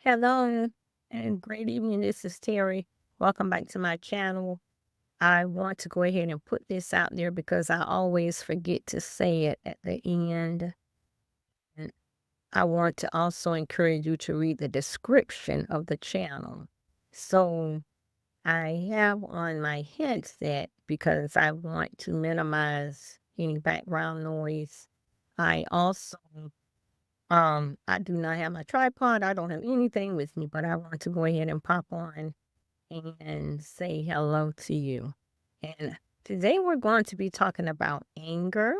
Hello and great evening. This is Terry. Welcome back to my channel. I want to go ahead and put this out there because I always forget to say it at the end. And I want to also encourage you to read the description of the channel. So I have on my headset because I want to minimize any background noise. I also I do not have my tripod. I don't have anything with me, but I want to go ahead and pop on and say hello to you. And today we're going to be talking about anger.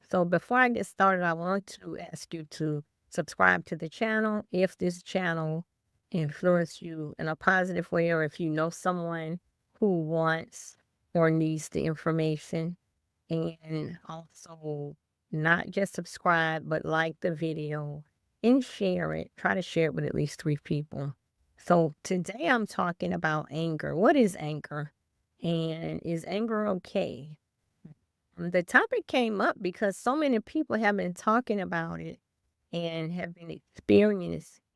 So before I get started, I want to ask you to subscribe to the channel if this channel influenced you in a positive way, or if you know someone who wants or needs the information. And also not just subscribe, but like the video and share it. Try to share it with at least 3 people. So today I'm talking about anger. What is anger? And is anger okay? The topic came up because so many people have been talking about it and have been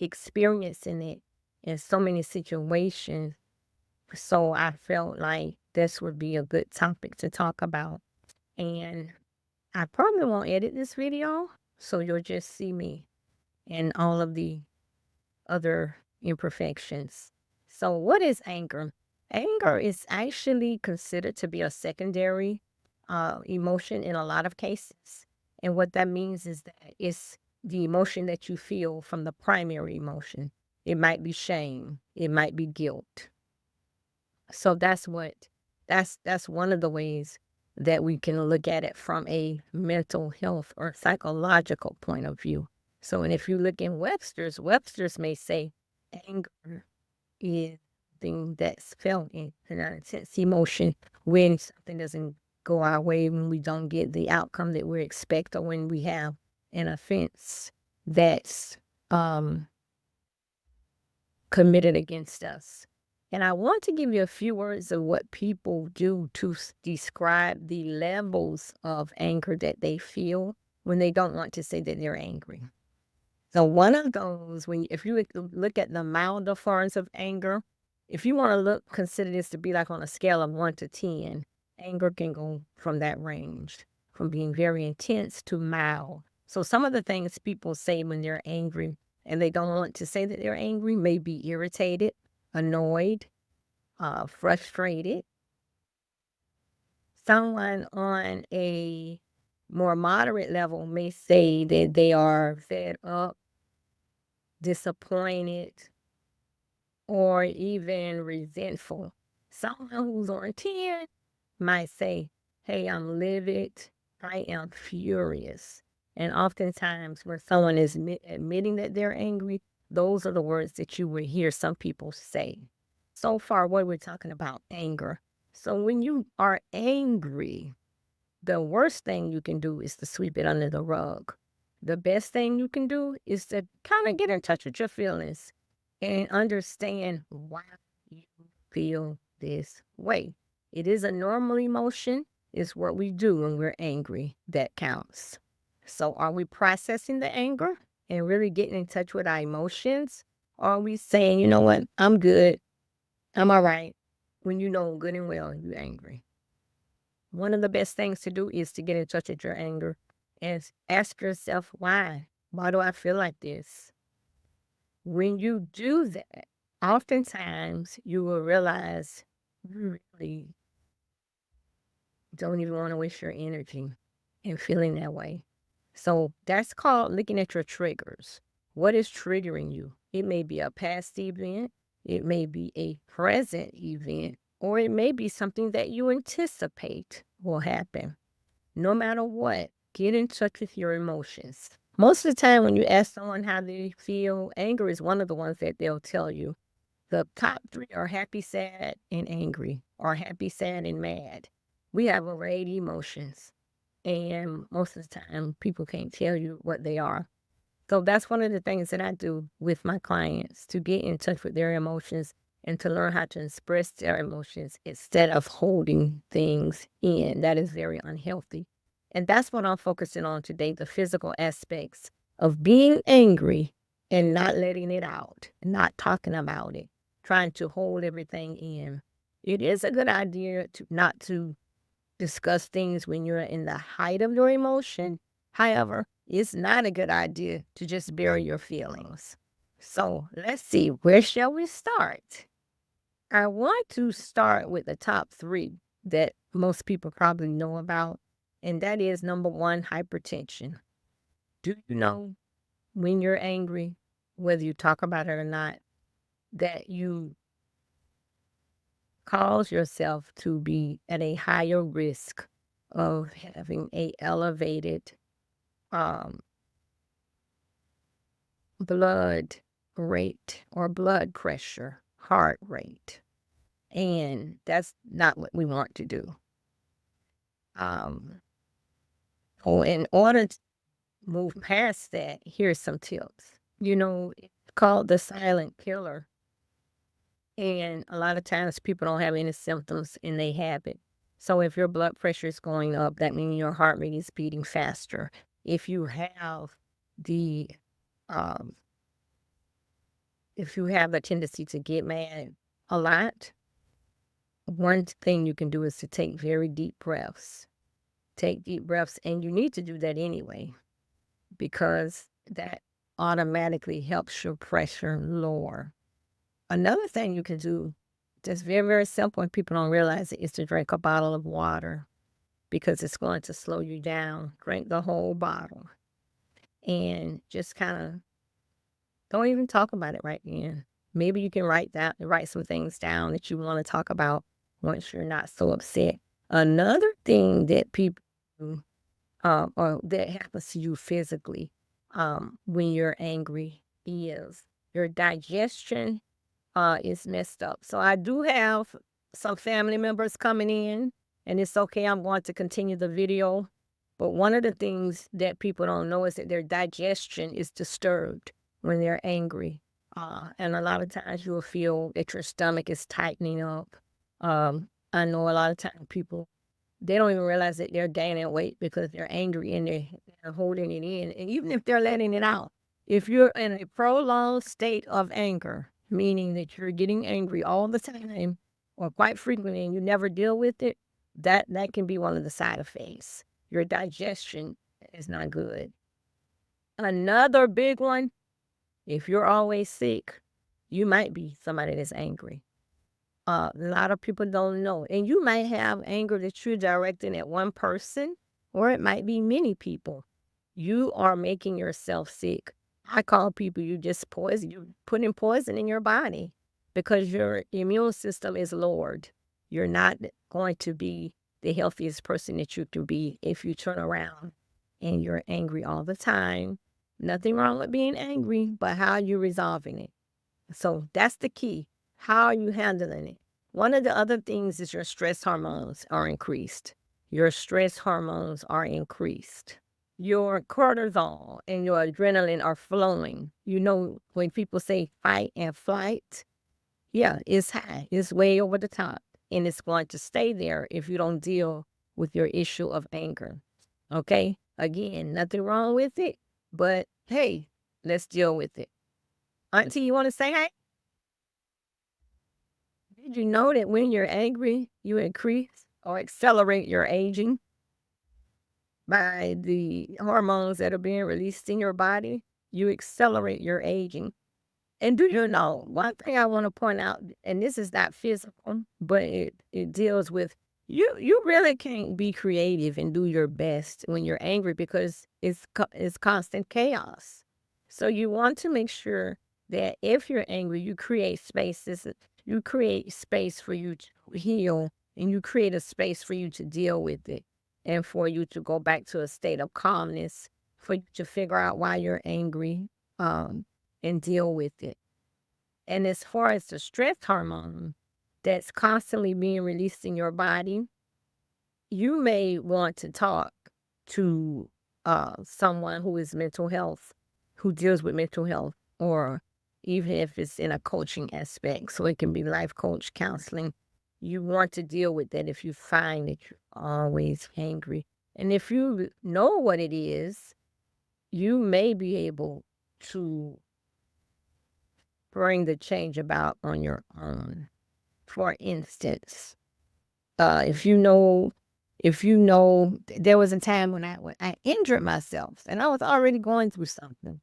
experiencing it in so many situations. So I felt like this would be a good topic to talk about. And I probably won't edit this video, so you'll just see me and all of the other imperfections. So, what is anger? Anger is actually considered to be a secondary emotion in a lot of cases. And what that means is that it's the emotion that you feel from the primary emotion. It might be shame, it might be guilt. So that's one of the ways that we can look at it from a mental health or psychological point of view. So, and if you look in Webster's may say anger is thing that's felt in an intense emotion when something doesn't go our way, when we don't get the outcome that we expect, or when we have an offense that's um committed against us. And I want to give you a few words of what people do to describe the levels of anger that they feel when they don't want to say that they're angry. So one of those, if you look at the milder forms of anger, if you want to consider this to be like on a scale of 1 to 10, anger can go from that range, from being very intense to mild. So some of the things people say when they're angry and they don't want to say that they're angry may be irritated, annoyed, frustrated. Someone on a more moderate level may say that they are fed up, disappointed, or even resentful. Someone who's on 10 might say, hey, I'm livid, I am furious. And oftentimes, when someone is admitting that they're angry, those are the words that you will hear some people say. So far, what we're talking about, anger. So when you are angry, the worst thing you can do is to sweep it under the rug. The best thing you can do is to kind of get in touch with your feelings and understand why you feel this way. It is a normal emotion. It's what we do when we're angry that counts. So, are we processing the anger and really getting in touch with our emotions? Or are we saying, you know what, I'm good, I'm all right, when you know good and well you're angry? One of the best things to do is to get in touch with your anger and ask yourself, why? Why do I feel like this? When you do that, oftentimes you will realize you really don't even want to waste your energy in feeling that way. So that's called looking at your triggers. What is triggering you? It may be a past event, it may be a present event, or it may be something that you anticipate will happen. No matter what, get in touch with your emotions. Most of the time, when you ask someone how they feel, anger is one of the ones that they'll tell you. The top three are happy, sad, and angry, or happy, sad, and mad. We have a array of emotions, and most of the time, people can't tell you what they are. So that's one of the things that I do with my clients, to get in touch with their emotions and to learn how to express their emotions instead of holding things in. That is very unhealthy. And that's what I'm focusing on today, the physical aspects of being angry and not letting it out, not talking about it, trying to hold everything in. It is a good idea to not to discuss things when you're in the height of your emotion. However, it's not a good idea to just bury your feelings. So let's see, where shall we start? I want to start with the top three that most people probably know about, and that is number one, hypertension. Do you know when you're angry, whether you talk about it or not, that you cause yourself to be at a higher risk of having a elevated um, blood rate or blood pressure, heart rate. And that's not what we want to do. Um, in order to move past that, here's some tips. It's called the silent killer. And a lot of times people don't have any symptoms and they have it. So if your blood pressure is going up, that means your heart rate is beating faster. If you have the um, if you have a tendency to get mad a lot, one thing you can do is to take very deep breaths. Take deep breaths, and you need to do that anyway because that automatically helps your pressure lower. Another thing you can do, just very, very simple, and people don't realize it, is to drink a bottle of water because it's going to slow you down. Drink the whole bottle and just kind of don't even talk about it right then. Maybe you can write some things down that you want to talk about once you're not so upset. Another thing that people do, or that happens to you physically, when you're angry is your digestion is messed up. So I do have some family members coming in, and it's okay. I'm going to continue the video. But one of the things that people don't know is that their digestion is disturbed when they're angry. And a lot of times you'll feel that your stomach is tightening up. I know a lot of times people, they don't even realize that they're gaining weight because they're angry and they're holding it in. And even if they're letting it out, if you're in a prolonged state of anger, meaning that you're getting angry all the time or quite frequently and you never deal with it, that can be one of the side effects. Your digestion is not good. Another big one, if you're always sick, you might be somebody that's angry. A lot of people don't know. And you might have anger that you're directing at one person, or it might be many people. You are making yourself sick. I call people you're putting poison in your body because your immune system is lowered. You're not going to be the healthiest person that you can be if you turn around and you're angry all the time. Nothing wrong with being angry, but how are you resolving it? So that's the key. How are you handling it? One of the other things is your stress hormones are increased. Your stress hormones are increased. Your cortisol and your adrenaline are flowing. When people say fight and flight, yeah, it's high. It's way over the top. And it's going to stay there if you don't deal with your issue of anger. Okay? Again, nothing wrong with it, but hey, let's deal with it. Auntie, you want to say hey? Did you know that when you're angry, you increase or accelerate your aging by the hormones that are being released in your body? You accelerate your aging. And do you know, one thing I want to point out, and this is not physical, but it deals with you really can't be creative and do your best when you're angry because it's constant chaos. So you want to make sure that if you're angry, you create space for you to heal and you create a space for you to deal with it and for you to go back to a state of calmness, for you to figure out why you're angry. And deal with it. And as far as the stress hormone that's constantly being released in your body, you may want to talk to someone who is mental health, who deals with mental health, or even if it's in a coaching aspect, so it can be life coach counseling. You want to deal with that if you find that you're always angry. And if you know what it is, you may be able to bring the change about on your own. For instance, if you know, there was a time when I injured myself and I was already going through something.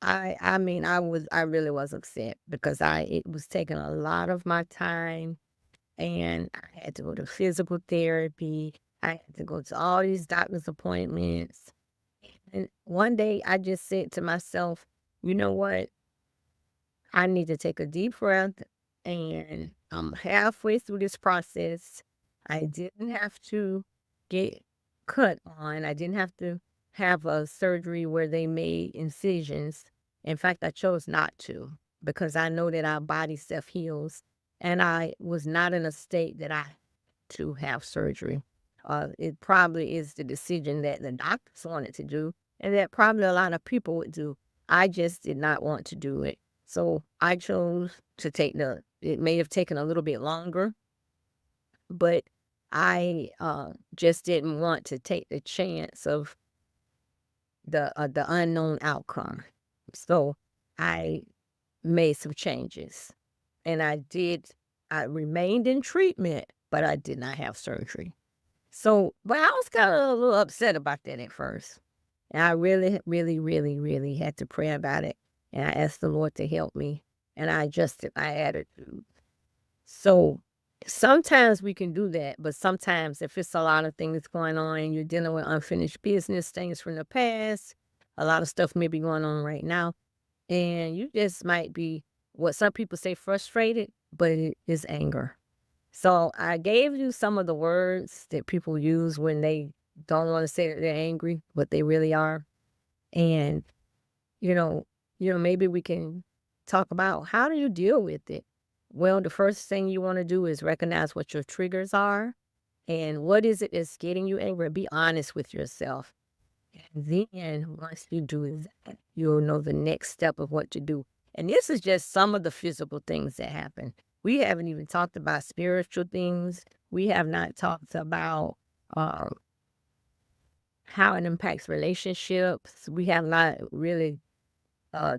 I mean, I really was upset because it was taking a lot of my time, and I had to go to physical therapy. I had to go to all these doctor's appointments. And one day I just said to myself, you know what? I need to take a deep breath, and I'm halfway through this process. I didn't have to get cut on. I didn't have to have a surgery where they made incisions. In fact, I chose not to because I know that our body self heals, and I was not in a state that I to have surgery. It probably is the decision that the doctors wanted to do, and that probably a lot of people would do. I just did not want to do it. So I chose to it may have taken a little bit longer, but I just didn't want to take the chance of the unknown outcome. So I made some changes, and I remained in treatment, but I did not have surgery. So, but I was kind of a little upset about that at first. And I really, really, really, really had to pray about it. And I asked the Lord to help me. And I adjusted my attitude. So sometimes we can do that. But sometimes if it's a lot of things going on and you're dealing with unfinished business, things from the past, a lot of stuff may be going on right now. And you just might be what some people say frustrated, but it is anger. So I gave you some of the words that people use when they don't want to say that they're angry, but they really are. And you know, maybe we can talk about how do you deal with it? Well, the first thing you want to do is recognize what your triggers are and what is it that's getting you angry. Be honest with yourself. And then once you do that, you'll know the next step of what to do. And this is just some of the physical things that happen. We haven't even talked about spiritual things. We have not talked about uh, how it impacts relationships. We have not really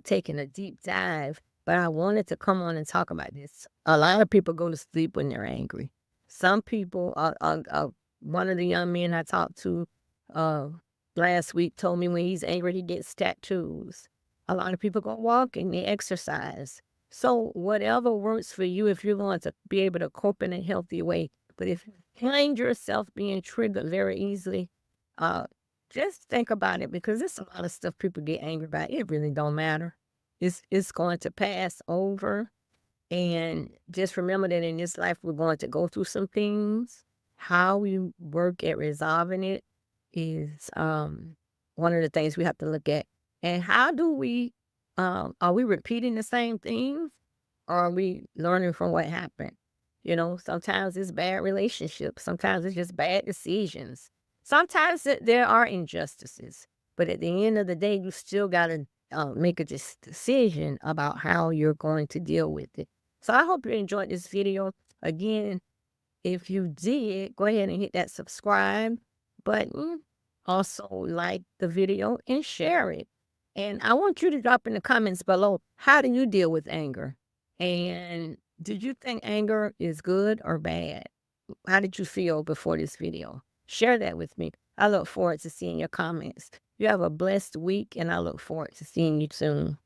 taken a deep dive, but I wanted to come on and talk about this. A lot of people go to sleep when they're angry. Some people, one of the young men I talked to uh, last week told me when he's angry, he gets tattoos. A lot of people go walking, they exercise. So whatever works for you, if you're going to be able to cope in a healthy way. But if you find yourself being triggered very easily, uh, just think about it because there's a lot of stuff people get angry about. It really don't matter. It's going to pass over. And just remember that in this life, we're going to go through some things. How we work at resolving it is one of the things we have to look at. And how do are we repeating the same things or are we learning from what happened? Sometimes it's bad relationships. Sometimes it's just bad decisions. Sometimes there are injustices. But at the end of the day, you still got to make a decision about how you're going to deal with it. So I hope you enjoyed this video. Again, if you did, go ahead and hit that subscribe button. Also like the video and share it. And I want you to drop in the comments below, how do you deal with anger? And did you think anger is good or bad? How did you feel before this video? Share that with me. I look forward to seeing your comments. You have a blessed week, and I look forward to seeing you soon.